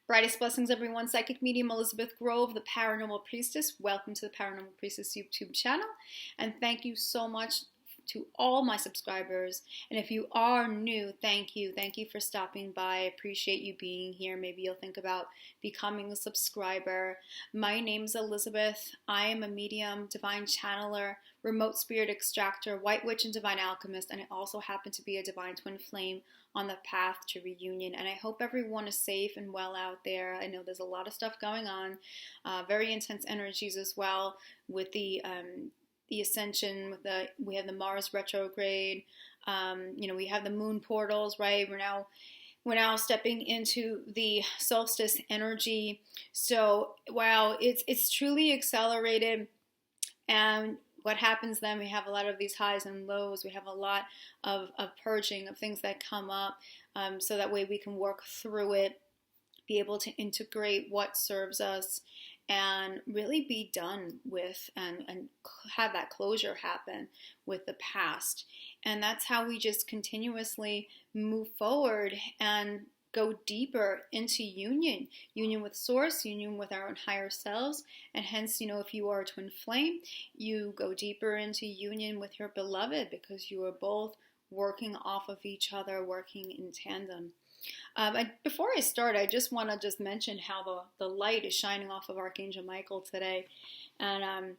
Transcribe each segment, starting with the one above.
Brightest blessings, everyone. Psychic medium Elizabeth Grove, the Paranormal Priestess. Welcome to the Paranormal Priestess YouTube channel. And thank you so much to all my subscribers. And if you are new, thank you. Thank you for stopping by. I appreciate you being here. Maybe you'll think about becoming a subscriber. My name's Elizabeth. I am a medium, divine channeler, remote spirit extractor, white witch, and divine alchemist. And I also happen to be a divine twin flame on the path to reunion. And I hope everyone is safe and well out there. I know there's a lot of stuff going on, very intense energies as well with the ascension. We have the Mars retrograde. We have the moon portals, right? We're now stepping into the solstice energy. So wow, it's truly accelerated. And what happens then, we have a lot of these highs and lows. We have a lot of purging of things that come up, so that way we can work through it, be able to integrate what serves us, and really be done with and have that closure happen with the past. And that's how we just continuously move forward and go deeper into union with source, union with our own higher selves. And hence, if you are a twin flame, you go deeper into union with your beloved, because you are both working off of each other, working in tandem. Before I start, I just want to mention how the light is shining off of Archangel Michael today. And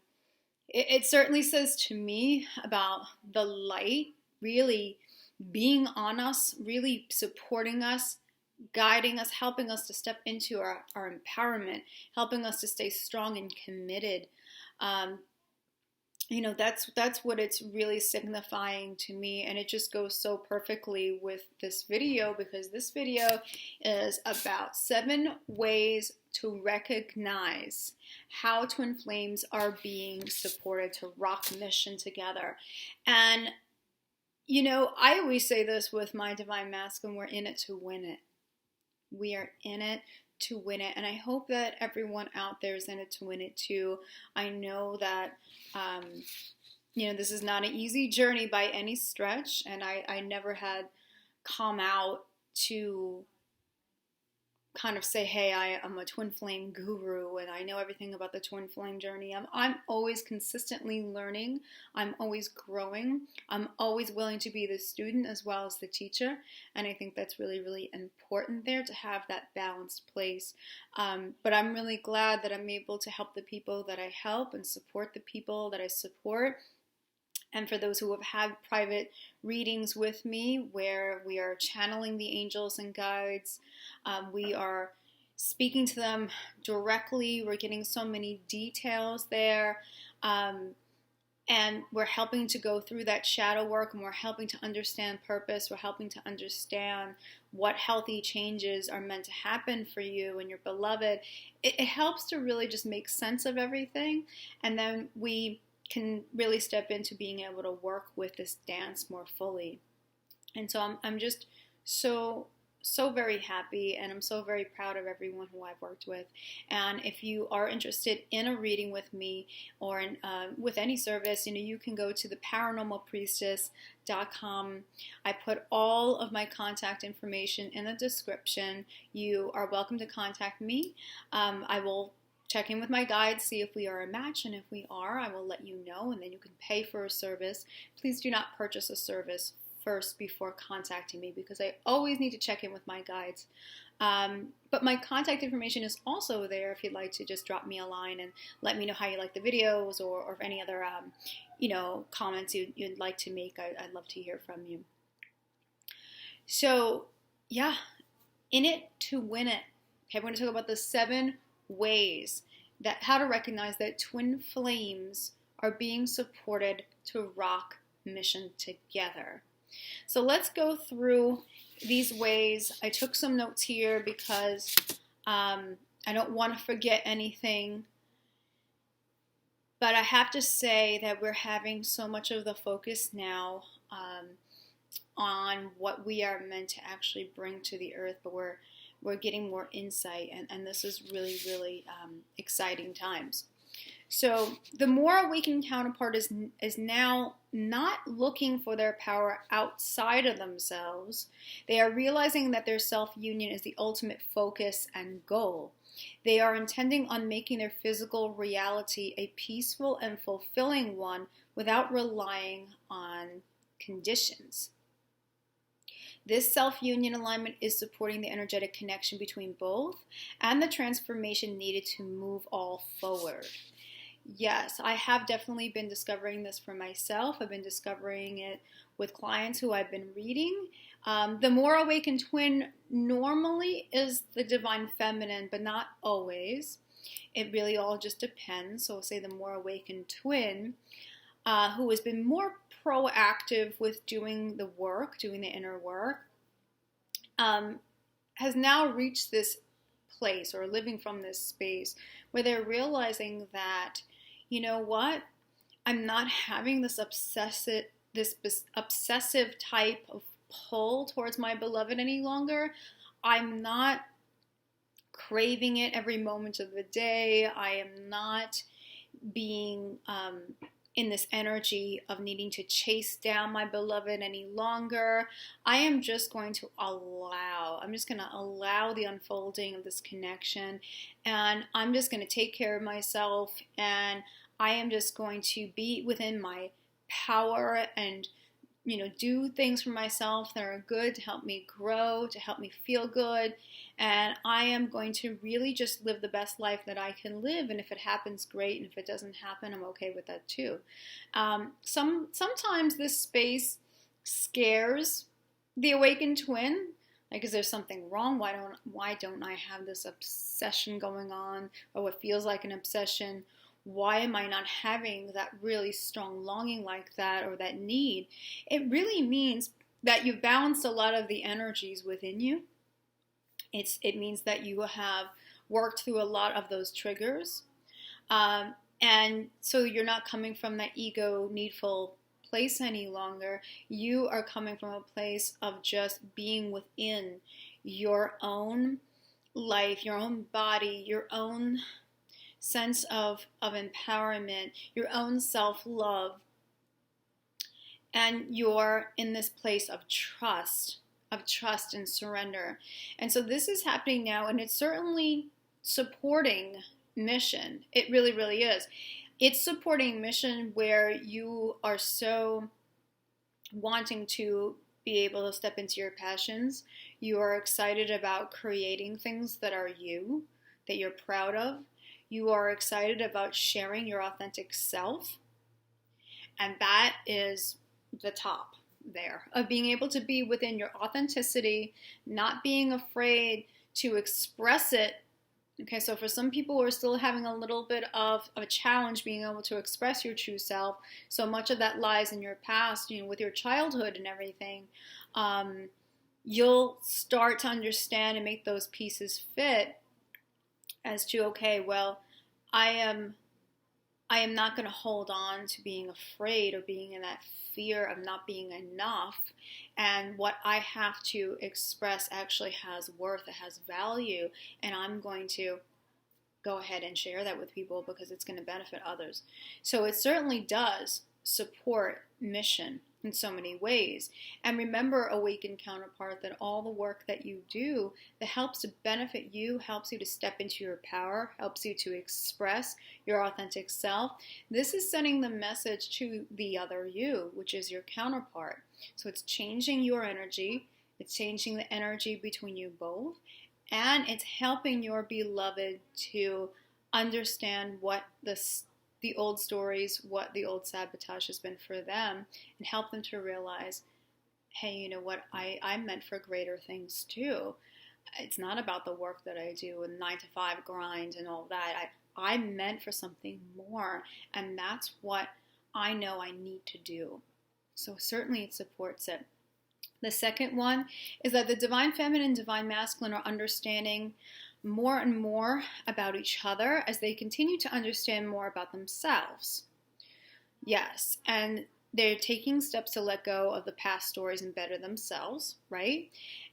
it certainly says to me about the light really being on us, really supporting us, guiding us, helping us to step into our empowerment, helping us to stay strong and committed. That's what it's really signifying to me. And it just goes so perfectly with this video, because this video is about 7 ways to recognize how twin flames are being supported to rock mission together. And, I always say this with my divine masculine: we're in it to win it. We are in it to win it. And I hope that everyone out there is in it to win it too. I know that, this is not an easy journey by any stretch. And I never had come out to kind of say, hey, I'm a twin flame guru and I know everything about the twin flame journey. I'm always consistently learning. I'm always growing. I'm always willing to be the student as well as the teacher. And I think that's really, really important there, to have that balanced place. But I'm really glad that I'm able to help the people that I help and support the people that I support. And for those who have had private readings with me, where we are channeling the angels and guides, we are speaking to them directly. We're getting so many details there. And we're helping to go through that shadow work, and we're helping to understand purpose. We're helping to understand what healthy changes are meant to happen for you and your beloved. It helps to really just make sense of everything. And then we can really step into being able to work with this dance more fully. And so I'm just so very happy, and I'm so very proud of everyone who I've worked with. And if you are interested in a reading with me, or with any service, you can go to the paranormalpriestess.com. I put all of my contact information in the description. You are welcome to contact me. I will check in with my guides, see if we are a match, and if we are, I will let you know, and then you can pay for a service. Please do not purchase a service first before contacting me, because I always need to check in with my guides. But my contact information is also there if you'd like to just drop me a line and let me know how you like the videos, or if any other comments you'd like to make. I'd love to hear from you. So yeah, in it to win it. Okay, we're going to talk about the 7 ways how to recognize that twin flames are being supported to rock mission together. So let's go through these ways. I took some notes here because I don't want to forget anything. But I have to say that we're having so much of the focus now on what we are meant to actually bring to the earth, but we're getting more insight, and this is really, really exciting times. So the more awakened counterpart is now not looking for their power outside of themselves. They are realizing that their self-union is the ultimate focus and goal. They are intending on making their physical reality a peaceful and fulfilling one without relying on conditions. This self-union alignment is supporting the energetic connection between both and the transformation needed to move all forward. Yes, I have definitely been discovering this for myself. I've been discovering it with clients who I've been reading. The more awakened twin normally is the divine feminine, but not always. It really all just depends. So say the more awakened twin, who has been more proactive with doing the work, doing the inner work, has now reached this place or living from this space where they're realizing that, you know what, I'm not having this obsessive type of pull towards my beloved any longer. I'm not craving it every moment of the day. I am not being in this energy of needing to chase down my beloved any longer. I am just going to allow the unfolding of this connection, and I'm just going to take care of myself, and I am just going to be within my power and do things for myself that are good to help me grow, to help me feel good. And I am going to really just live the best life that I can live. And if it happens, great. And if it doesn't happen, I'm okay with that too. Sometimes this space scares the awakened twin. Like, is there something wrong? Why don't I have this obsession going on, or what feels like an obsession? Why am I not having that really strong longing like that, or that need? It really means that you've balanced a lot of the energies within you. It means that you have worked through a lot of those triggers. And so you're not coming from that ego needful place any longer. You are coming from a place of just being within your own life, your own body, your own sense of empowerment, your own self-love, and you're in this place of trust and surrender. And so this is happening now, and it's certainly supporting mission. It really, really is. It's supporting mission where you are so wanting to be able to step into your passions. You are excited about creating things that are you, that you're proud of. You are excited about sharing your authentic self. And that is the top there of being able to be within your authenticity, not being afraid to express it. Okay, so for some people who are still having a little bit of a challenge being able to express your true self, so much of that lies in your past, with your childhood and everything, you'll start to understand and make those pieces fit as to, okay, well, I am not going to hold on to being afraid or being in that fear of not being enough. And what I have to express actually has worth, it has value, and I'm going to go ahead and share that with people because it's going to benefit others. So it certainly does support mission in so many ways. And remember, awakened counterpart, that all the work that you do that helps to benefit you, helps you to step into your power, helps you to express your authentic self. This is sending the message to the other you, which is your counterpart. So it's changing your energy, it's changing the energy between you both, and it's helping your beloved to understand what the old stories, what the old sabotage has been for them, and help them to realize, hey, you know what, I'm meant for greater things too. It's not about the work that I do and 9-to-5 grind and all that. I'm meant for something more, and that's what I know I need to do. So certainly it supports it. The second one is that the divine feminine and divine masculine are understanding more and more about each other as they continue to understand more about themselves. Yes, and they're taking steps to let go of the past stories and better themselves, right?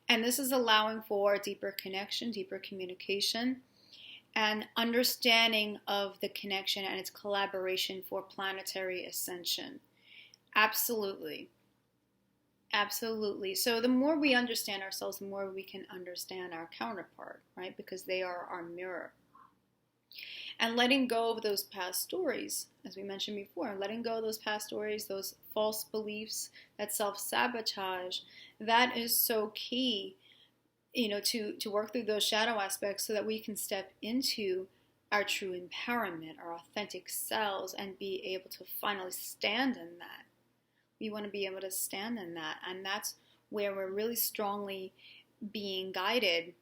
And this is allowing for deeper connection, deeper communication, and understanding of the connection and its collaboration for planetary ascension. Absolutely. Absolutely. So the more we understand ourselves, the more we can understand our counterpart, right? Because they are our mirror. And letting go of those past stories, as we mentioned before, letting go of those past stories, those false beliefs, that self-sabotage, that is so key, to work through those shadow aspects so that we can step into our true empowerment, our authentic selves, and be able to finally stand in that. We want to be able to stand in that, and that's where we're really strongly being guided.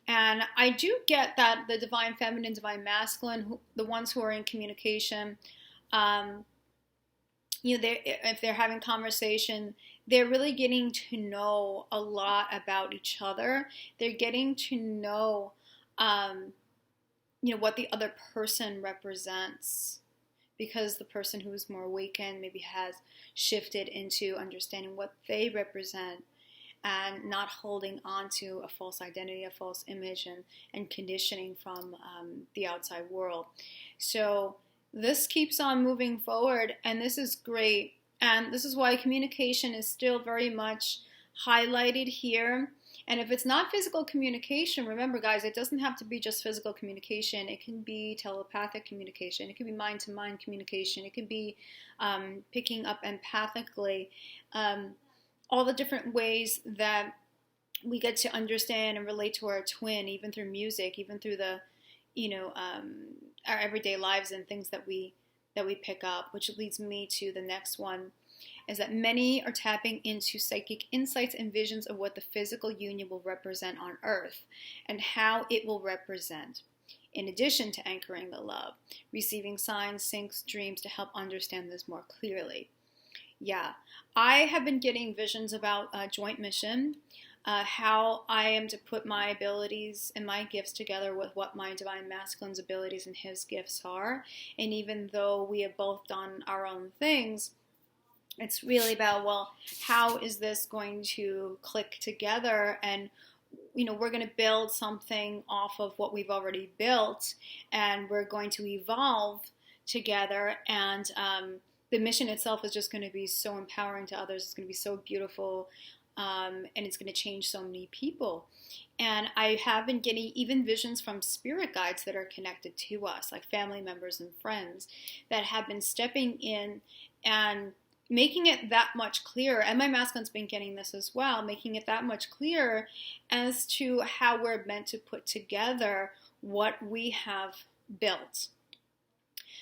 And I do get that the divine feminine, divine masculine, the ones who are in communication, if they're having conversation, they're really getting to know a lot about each other. They're getting to know, what the other person represents, because the person who is more awakened maybe has shifted into understanding what they represent and not holding on to a false identity, a false image, and conditioning from the outside world. So this keeps on moving forward, and this is great. And this is why communication is still very much highlighted here. And if it's not physical communication, remember, guys, it doesn't have to be just physical communication. It can be telepathic communication. It can be mind-to-mind communication. It can be picking up empathically. All the different ways that we get to understand and relate to our twin, even through music, even through the, our everyday lives and things that we pick up, which leads me to the next one, is that many are tapping into psychic insights and visions of what the physical union will represent on Earth and how it will represent, in addition to anchoring the love, receiving signs, syncs, dreams to help understand this more clearly. Yeah, I have been getting visions about joint mission, how I am to put my abilities and my gifts together with what my divine masculine's abilities and his gifts are. And even though we have both done our own things, it's really about, well, how is this going to click together? And we're going to build something off of what we've already built, and we're going to evolve together. And the mission itself is just going to be so empowering to others. It's going to be so beautiful, and it's going to change so many people. And I have been getting even visions from spirit guides that are connected to us, like family members and friends, that have been stepping in and making it that much clearer. And my masculine's been getting this as well, making it that much clearer as to how we're meant to put together what we have built.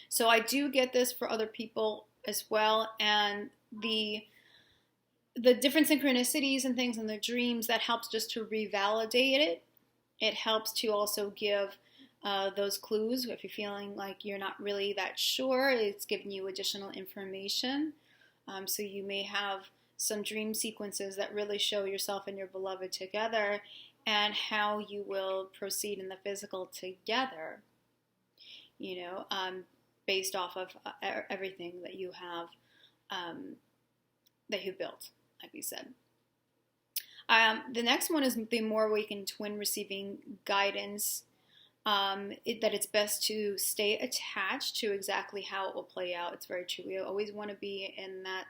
So I do get this for other people as well, and the different synchronicities and things in the dreams, that helps just to revalidate it. It helps to also give those clues. If you're feeling like you're not really that sure, it's giving you additional information. So you may have some dream sequences that really show yourself and your beloved together, and how you will proceed in the physical together, based off of everything that you have, that you built, like we said. The next one is the more awakened twin receiving guidance, that it's best to stay attached to exactly how it will play out. It's very true. We always want to be in that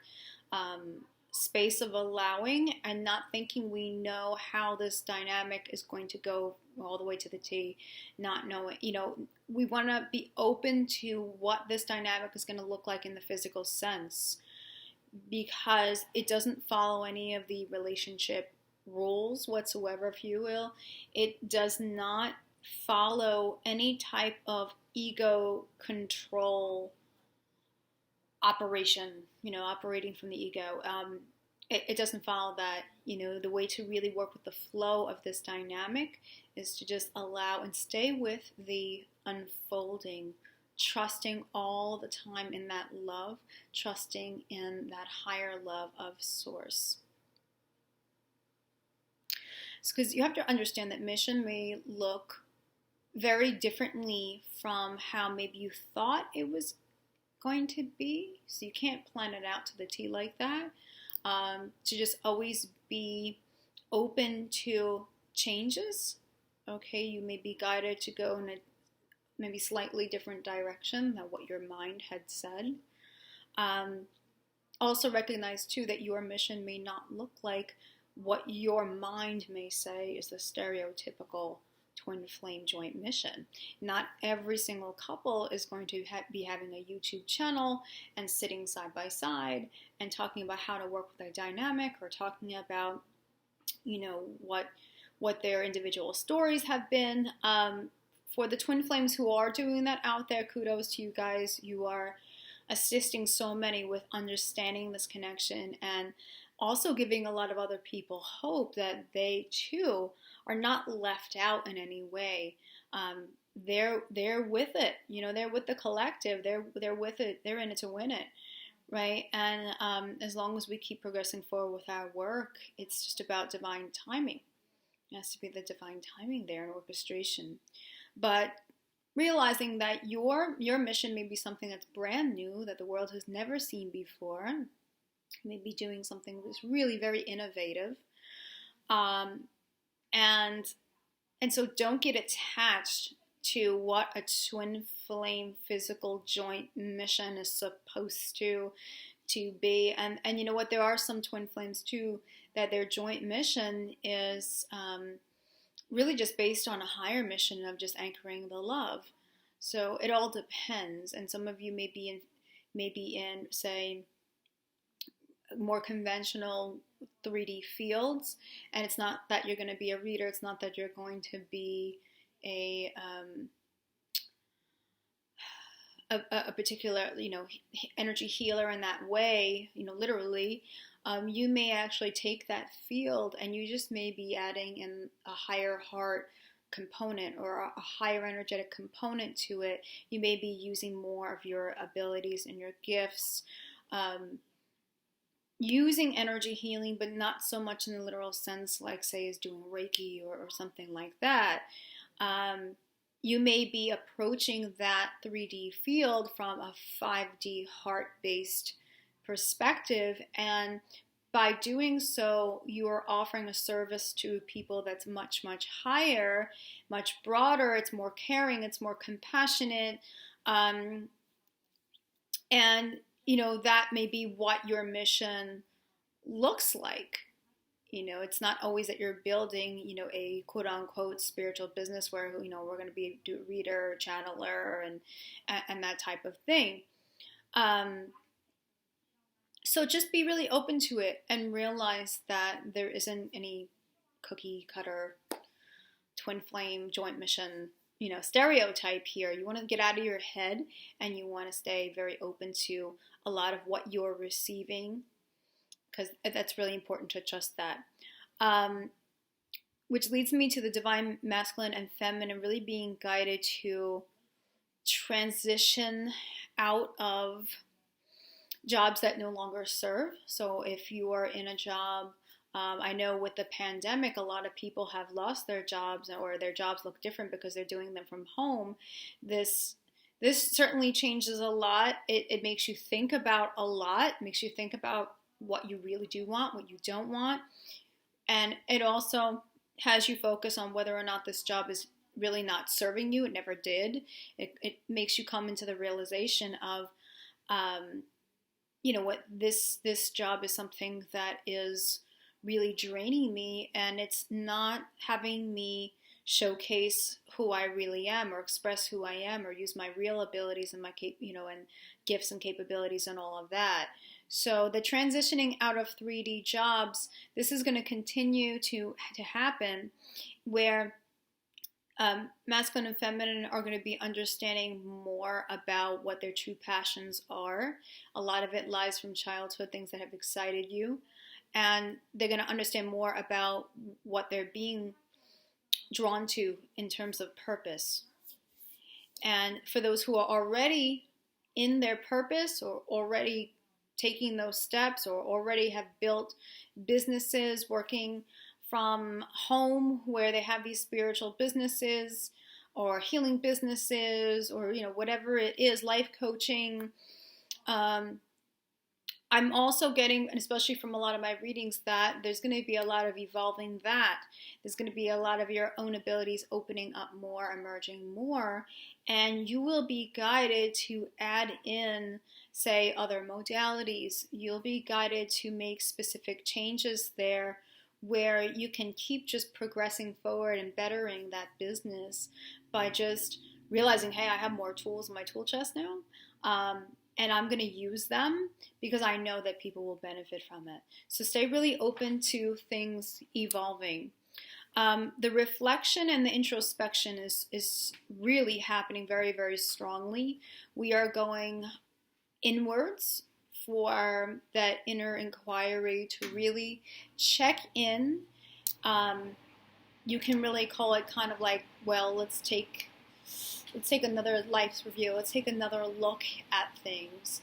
space of allowing and not thinking we know how this dynamic is going to go all the way to the T, not knowing, we want to be open to what this dynamic is going to look like in the physical sense, because it doesn't follow any of the relationship rules whatsoever, if you will. It does not follow any type of ego control operation, operating from the ego. It doesn't follow that. The way to really work with the flow of this dynamic is to just allow and stay with the unfolding, trusting all the time in that love, trusting in that higher love of source. Because you have to understand that mission may look very differently from how maybe you thought it was going to be. So you can't plan it out to the T like that. To just always be open to changes. Okay, you may be guided to go in maybe slightly different direction than what your mind had said. Also recognize too that your mission may not look like what your mind may say is the stereotypical twin flame joint mission. Not every single couple is going to be having a YouTube channel and sitting side by side and talking about how to work with their dynamic, or talking about, what their individual stories have been. For the twin flames who are doing that out there, kudos to you guys. You are assisting so many with understanding this connection, and also giving a lot of other people hope that they too are not left out in any way. They're with it, they're with the collective. They're with it. They're in it to win it, right? And as long as we keep progressing forward with our work, it's just about divine timing. It has to be the divine timing there and orchestration. But realizing that your mission may be something that's brand new, that the world has never seen before, maybe doing something that's really very innovative, and so don't get attached to what a twin flame physical joint mission is supposed to be. And you know what, there are some twin flames too that their joint mission is really just based on a higher mission of just anchoring the love. So it all depends. And some of you may be in say more conventional 3D fields, and it's not that you're going to be a reader, it's not that you're going to be a particular energy healer in that way, literally. You may actually take that field and you just may be adding in a higher heart component or a higher energetic component to it. You may be using more of your abilities and your gifts, using energy healing, but not so much in the literal sense, like say is doing Reiki or something like that. You may be approaching that 3D field from a 5D heart-based perspective, and by doing so, you are offering a service to people that's much, much higher, much broader. It's more caring, it's more compassionate, and that may be what your mission looks like. It's not always that you're building, a quote unquote spiritual business where, we're going to be a reader, channeler, and that type of thing. So just be really open to it and realize that there isn't any cookie cutter twin flame joint mission, stereotype here. You want to get out of your head and you want to stay very open to a lot of what you're receiving, because that's really important to trust that. Which leads me to the divine masculine and feminine really being guided to transition out of jobs that no longer serve. So if you are in a job, I know with the pandemic, a lot of people have lost their jobs, or their jobs look different because they're doing them from home. This certainly changes a lot. It makes you think about a lot, makes you think about what you really do want, what you don't want. And it also has you focus on whether or not this job is really not serving you. It never did. It makes you come into the realization of, what this job is something that is really draining me, and it's not having me showcase who I really am, or express who I am, or use my real abilities and my and gifts and capabilities and all of that. So the transitioning out of 3D jobs, this is going to continue to happen, where masculine and feminine are going to be understanding more about what their true passions are. A lot of it lies from childhood, things that have excited you, and they're going to understand more about what they're being drawn to in terms of purpose. And for those who are already in their purpose, or already taking those steps, or already have built businesses working from home, where they have these spiritual businesses or healing businesses, or whatever it is, life coaching, I'm also getting, and especially from a lot of my readings, that there's going to be a lot of evolving that. There's going to be a lot of your own abilities opening up more, emerging more, and you will be guided to add in, say, other modalities. You'll be guided to make specific changes there where you can keep just progressing forward and bettering that business by just realizing, hey, I have more tools in my tool chest now. And I'm going to use them because I know that people will benefit from it. So stay really open to things evolving. The reflection and the introspection is really happening very, very strongly. We are going inwards for that inner inquiry to really check in. You can really call it kind of like, well, let's take another life's review. Let's take another look at things.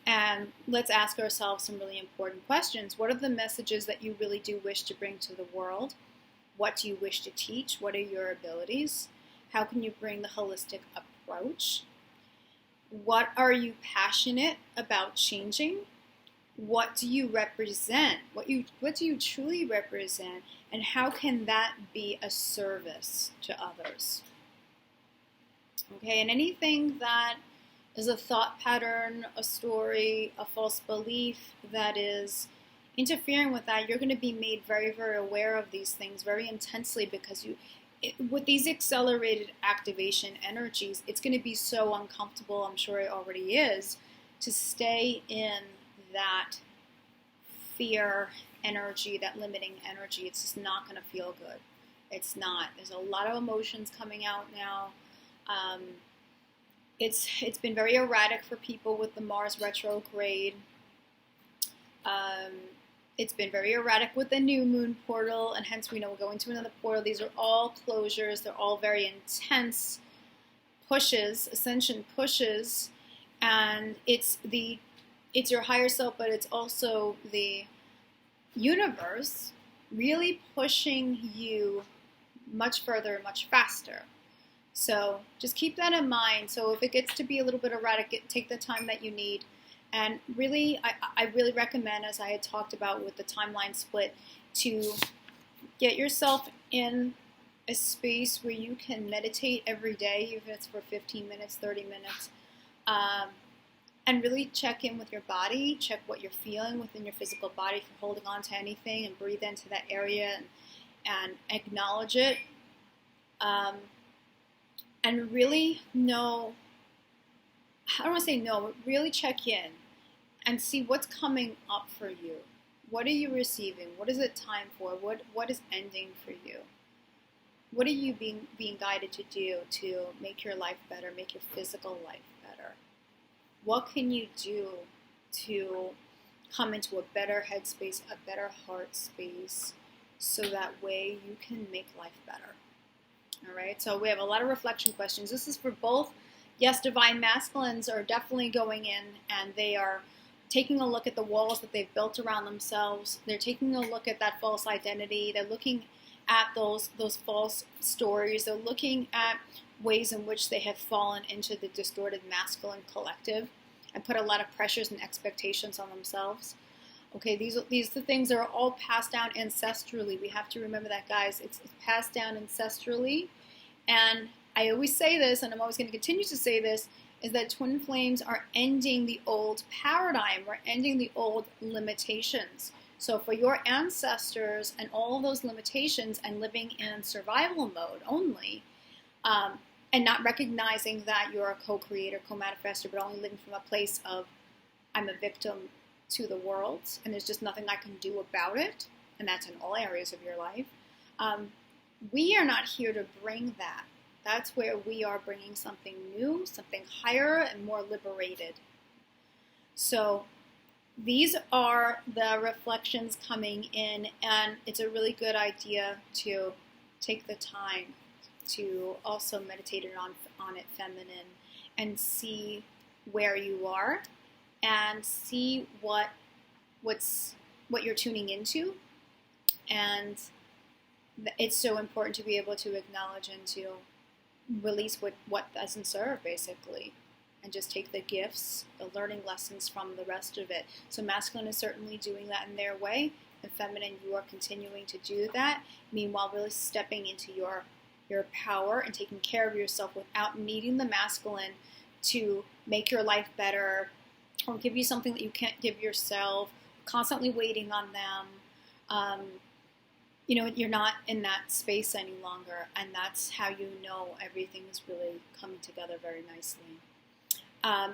And let's ask ourselves some really important questions. What are the messages that you really do wish to bring to the world? What do you wish to teach? What are your abilities? How can you bring the holistic approach? What are you passionate about changing? What do you represent? What do you truly represent? And how can that be a service to others? Okay, and anything that is a thought pattern, a story, a false belief that is interfering with that, you're going to be made very, very aware of these things very intensely because with these accelerated activation energies, it's going to be so uncomfortable, I'm sure it already is, to stay in that fear energy, that limiting energy. It's just not going to feel good. It's not. There's a lot of emotions coming out now. It's been very erratic for people with the Mars retrograde. It's been very erratic with the new moon portal, and hence we know we're going to another portal. These are all closures. They're all very intense pushes, ascension pushes, and it's your higher self, but it's also the universe really pushing you much further, much faster. So just keep that in mind. So if it gets to be a little bit erratic, take the time that you need. And really, I really recommend, as I had talked about with the timeline split, to get yourself in a space where you can meditate every day, even if it's for 15 minutes, 30 minutes, and really check in with your body, check what you're feeling within your physical body, if you're holding on to anything, and breathe into that area and acknowledge it. And really know, I don't want to say no, but really check in and see what's coming up for you. What are you receiving? What is it time for? What is ending for you? What are you being guided to do to make your life better, make your physical life better? What can you do to come into a better headspace, a better heart space, so that way you can make life better? All right, so we have a lot of reflection questions. This is for both. Yes, divine masculines are definitely going in, and they are taking a look at the walls that they've built around themselves. They're taking a look at that false identity. They're looking at those false stories. They're looking at ways in which they have fallen into the distorted masculine collective and put a lot of pressures and expectations on themselves. Okay, these are the things that are all passed down ancestrally. We have to remember that, guys. It's passed down ancestrally. And I always say this, and I'm always going to continue to say this, is that twin flames are ending the old paradigm. We're ending the old limitations. So for your ancestors and all of those limitations and living in survival mode only, and not recognizing that you're a co-creator, co-manifester, but only living from a place of, I'm a victim to the world, and there's just nothing I can do about it, and that's in all areas of your life. We are not here to bring that. That's where we are bringing something new, something higher and more liberated. So these are the reflections coming in, and it's a really good idea to take the time to also meditate on it feminine and see where you are and see what you're tuning into. And it's so important to be able to acknowledge and to release what doesn't serve, basically. and just take the gifts, the learning lessons from the rest of it. So masculine is certainly doing that in their way, and feminine, you are continuing to do that. Meanwhile, really stepping into your power and taking care of yourself without needing the masculine to make your life better or give you something that you can't give yourself, constantly waiting on them. You're not in that space any longer, and that's how you know everything is really coming together very nicely.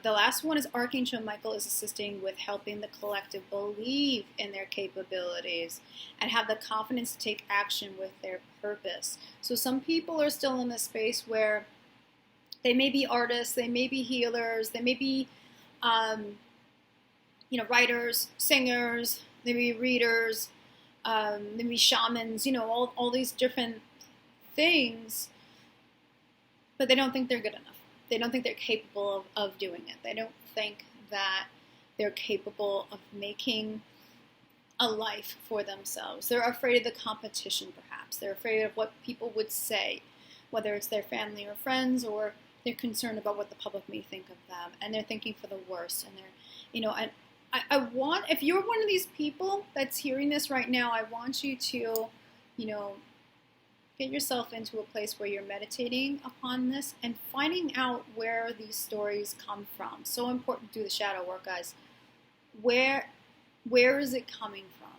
The last one is Archangel Michael is assisting with helping the collective believe in their capabilities and have the confidence to take action with their purpose. So some people are still in this space where they may be artists, they may be healers, they may be writers, singers, they may be readers, they may be shamans, all these different things, but they don't think they're good enough. They don't think they're capable of doing it. They don't think that they're capable of making a life for themselves. They're afraid of the competition, perhaps. They're afraid of what people would say, whether it's their family or friends, or they're concerned about what the public may think of them, and they're thinking for the worst. And they're, I want, if you're one of these people that's hearing this right now, I want you to, get yourself into a place where you're meditating upon this and finding out where these stories come from. So important to do the shadow work, guys. Where is it coming from?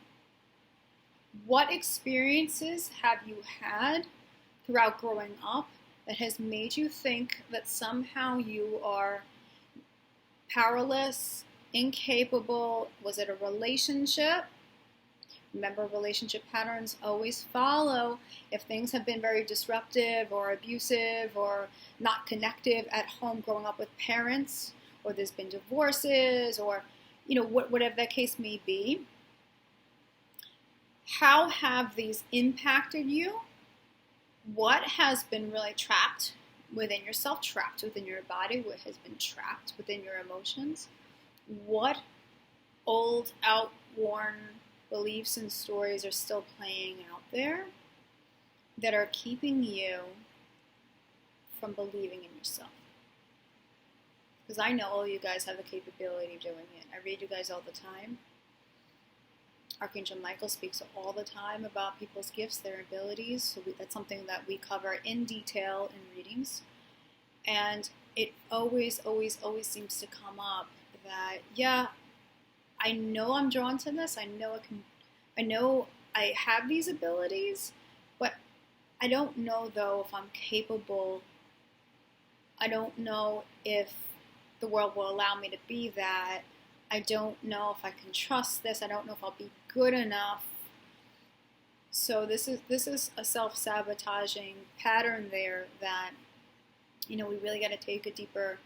What experiences have you had throughout growing up that has made you think that somehow you are powerless, incapable? Was it a relationship? Remember, relationship patterns always follow. If things have been very disruptive or abusive or not connective at home growing up with parents, or there's been divorces, or whatever that case may be, how have these impacted you? What has been really trapped within yourself, trapped within your body, what has been trapped within your emotions? What old, outworn beliefs and stories are still playing out there that are keeping you from believing in yourself? Because I know all you guys have the capability of doing it. I read you guys all the time. Archangel Michael speaks all the time about people's gifts, their abilities. So that's something that we cover in detail in readings. And it always, always, always seems to come up that, yeah, I know I'm drawn to this. I know I have these abilities, but I don't know, though, if I'm capable. I don't know if the world will allow me to be that. I don't know if I can trust this. I don't know if I'll be good enough. So this is a self-sabotaging pattern there that, we really got to take a deeper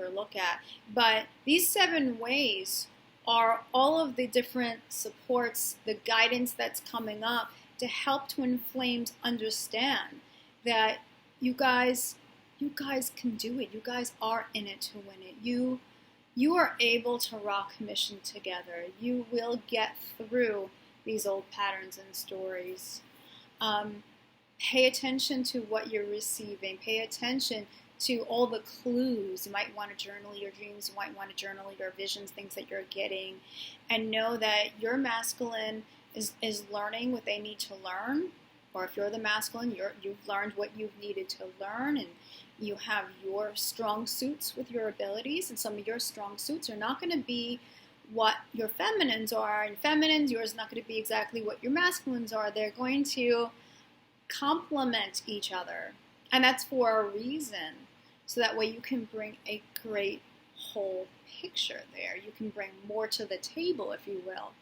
look at. But these 7 ways are all of the different supports, the guidance that's coming up to help twin flames understand that you guys can do it. You guys are in it to win it. You are able to rock mission together. You will get through these old patterns and stories. Pay attention to what you're receiving. Pay attention to all the clues. You might want to journal your dreams. You might want to journal your visions, things that you're getting. And know that your masculine is learning what they need to learn. Or if you're the masculine, you've learned what you've needed to learn. And you have your strong suits with your abilities. And some of your strong suits are not going to be what your feminines are. And feminines, yours is not going to be exactly what your masculines are. They're going to complement each other. And that's for a reason. So that way you can bring a great whole picture there. You can bring more to the table, if you will,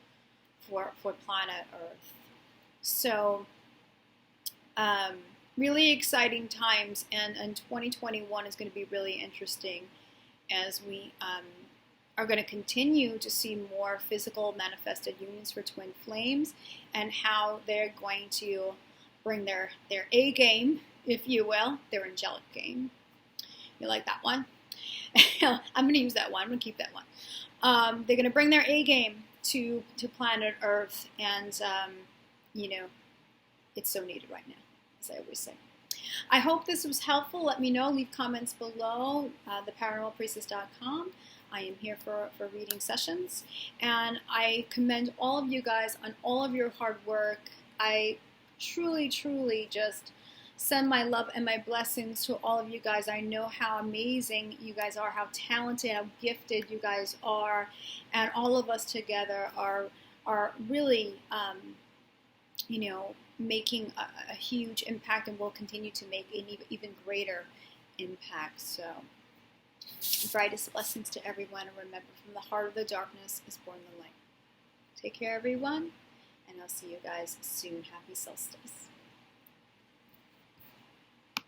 for planet Earth. So, really exciting times. And 2021 is going to be really interesting as we are going to continue to see more physical manifested unions for twin flames and how they're going to bring their A game, if you will, their angelic game. You like that one? I'm going to use that one. I'm going to keep that one. They're going to bring their A game to planet Earth, and it's so needed right now, as I always say. I hope this was helpful. Let me know. Leave comments below, theparanormalpriestess.com. I am here for reading sessions, and I commend all of you guys on all of your hard work. I truly, truly just send my love and my blessings to all of you guys. I know how amazing you guys are, how talented, how gifted you guys are, and all of us together are really, making a huge impact, and will continue to make an even greater impact. So, brightest blessings to everyone, and remember, from the heart of the darkness is born the light. Take care, everyone, and I'll see you guys soon. Happy solstice.